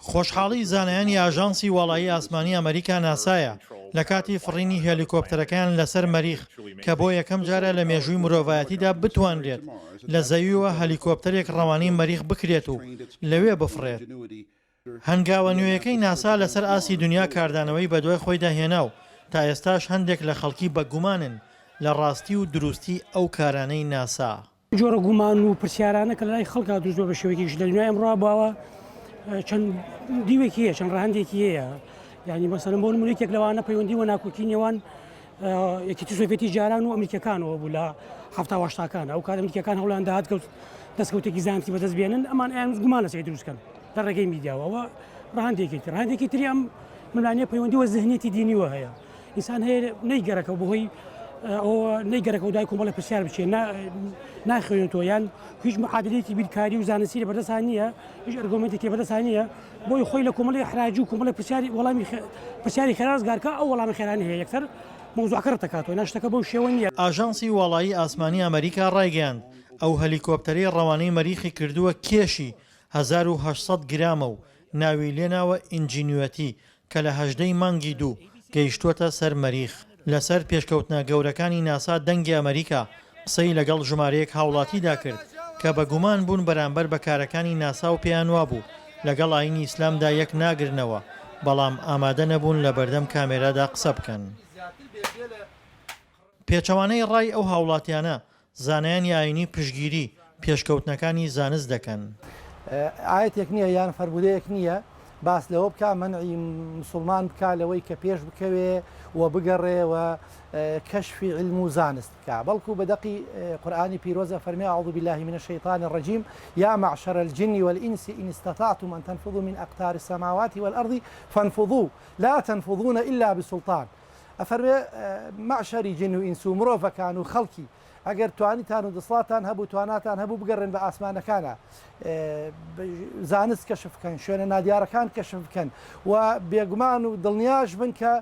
خۆشحاڵی زانایانی ئاژانسی وڵایی ئاسمانی ئەمریکا ناسایە لە کاتی فڕینی هێلیکۆپتەرەکان لەسەر مەریخ کە بۆ یەکەم جارە لە مێژووی مرۆڤایەتیدا بتوانرێت لە زەویەوە هەلیکۆپتەرێک ڕەوانەی مەریخ بکرێت و لەوێ بفڕێت. هەنگاوە نوێیەکەی ناسا لەسەر ئاسی دنیا کاردانەوەی بەدوای خۆی داهێنا و تا ئێستاش هەندێک لە خەڵکی بەگومانن لە ڕاستی و دروستی ئەو کارانەی ناسا. جۆرە گومان و پرسیارانە کە لای خەڵکا دروست بە شێوەیەکیش لە دنیای ئەمڕۆ باوە چەند دیوێکی هەیە، چەند ڕەهەندێکی هەیە. یعنی مەسەلەن بۆ نمونەیەک لەوانە پەیوەندی و ناکۆکی نێوان یەکێتی سۆڤێتی جاران و ئەمریکەکانەوە بوو لە 1970 ئەو کات ئەمریکەکان هەوڵیان داهات دەستکەوتێکی زانستی بەدەست بێنن، ئەمان ئەیان گومان لەسەر دروستکەن لە ڕێگەی میدیاوە. ڕەهەندێکی تری ئەم ملانەیە پەیوەندی وە ذهنیەتی دینیوە هەیە. ئینسان هەیە نەیگەڕێکەوە بەهۆی ئەوە نەیگەڕێکەوە دوای کۆمەڵە پرسیار بچێت ناخوێنێتەوە، یان هیچ معادلەیەکی بیرکاری و زانستی لە بەردەستان نییە، هیچ ئەرگۆمنتێکی بەدەستان نییە بۆی خۆی لە کۆمەڵی حراجی و کۆمەڵی وەڵامی پرسیاری خێرازگارکە ئەو وەڵامی خێرانی هەیە یەکسەر مۆزوعەکە ڕەتەکاتەوە ناشتەکە بەو شێوە نییە. ئاژانسی وڵایی ئاسمانی ئەمریکا ڕایگەیاند ئەو هەلیکۆپتەرەی ڕەوانەی مەریخی کردووە کێشی 1800 گرامە و ناوی لێناوە ئینجینیوەتی کە لە 18 مانگی دوو گەیشتووەتە سەر مەریخ. لەسەر پێشکەوتنە گەورەکانی ناسا دەنگی ئەمریکا قسەی لەگەڵ ژمارەیەک هاوڵاتیدا کرد کە بە گومان بوون بەرامبەر بەکارەکانی ناسا و پێیان وابوو لەگەڵ ئاینی ئیسلامدا یەک ناگرنەوە، بەڵام ئامادە نەبوون لە بەردەم کامێرادا قسە بکەن. پێچەوانەی ڕای ئەو هاوڵاتیانە زانایانی ئاینی پشگیری پێشکەوتنەکانی زانست دەکەن. ئاەتێک نییە یان فەرمودەیەک نییە باس لەوە بکە منعی مسلمان بکە لەوەی کە پێش بکەوێ و بگەڕێ و کەشفی علم و زانست بکە، بەڵکو بەدەقی قورئانی پیرۆزە فەرمی أعوذ بالله من الشيطان الرجيم يا معشر الجن والإنس إن استطعتم أن تنفذوا من أقطار السماوات والأرض فانفضوا لا تنفضون إلا بسلطان. ئەفەرمێ معشەری جن و ئینس و مرۆڤەکان و خەڵکی ئەگەر توانیتان و دەسڵاتان هەبوو تواناتان هەبوو بگەڕێن بە ئاسمانەکانە، زانست کەشف بکەن، شوێنە نادیارەکان کەشف بکەن و بێگومان و دڵنیاش بن کە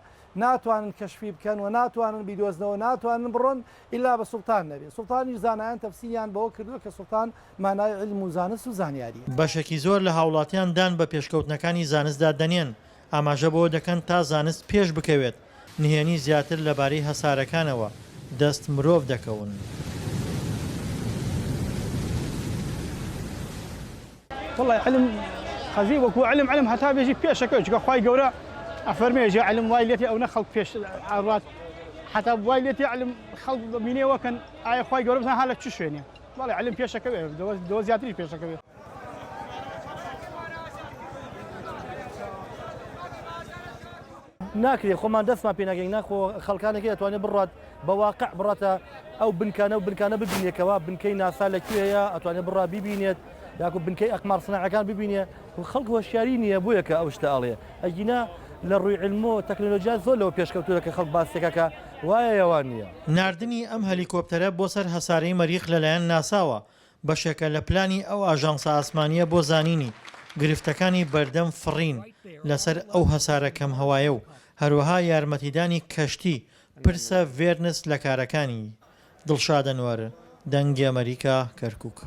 ناتوانن کەشفی بکەن و ناتوانن بیدۆزنەوە، ناتوانن بڕۆن ئیلا بە سوڵتان نەبێت. سوڵتانی زانایان تەفسیریان بەوە کردووە کە سوڵتان مانای علم و زانست و زانیاری. بەشێکی زۆر لە هاوڵاتیان دان بە پێشکەوتنەکانی زانستدا دەنێن، ئاماژە بۆ دەکەن تا زانست پێش بکەوێت، نهێنی زیاتر لەبارەی هەسارەکانەوە دەست مرۆڤ دەکەون. والله علم خەزی وەکو علم هەتا بێژی پێشەکە چکە خوای گەورە ئەفەرمێژێ علم وای لێتی ئەو نەخەڵک پێش ئاڕات حتا وای لێتی علم خەڵک بینێوەکەن ئایا خوای گەورە بزان هەڵە چ شوێنێ. والله علم پێشەکەوێ دۆ زیاتری پێشەکەوێ. ناکرێت خۆمان دەستمان پێ ناگەین ناخۆ خەڵکانێکی دەتوانێت بڕات بە واقع بڕاتە ئەو بنکانە ببینێکەوە بنکەی ناسا لەکوێیە ئەتوانێت بڕا ببینێت یاکو بنکەی ئەقمار سناعەکان ببینێ و خەڵک هۆشیاری نییە بۆیە کە ئەو شتە ئەڵێ ئەگینا لە ڕووی علم و تەکنۆلۆژیا زۆر لەوە پێشکەوتووە کە خەڵک باسێکەکە وایە یەوان نییە. ناردنی ئەم هەلیکۆپتەرە بۆ سەر هەسارەی مەریخ لەلایەن ناساوە بەشێکە لە پلانی ئەو ئاژانسە ئاسمانیە بۆ زانینی گرفتەکانی بەردەم فڕین لەسەر ئەو هەسارە کەم هەوایە و هەروەها یارمەتیدانی کەشتی پرسە ڤێرنس لە کارەکانی. دڵشاد ئەنوەر، دەنگی ئەمریکا، کەرکووک.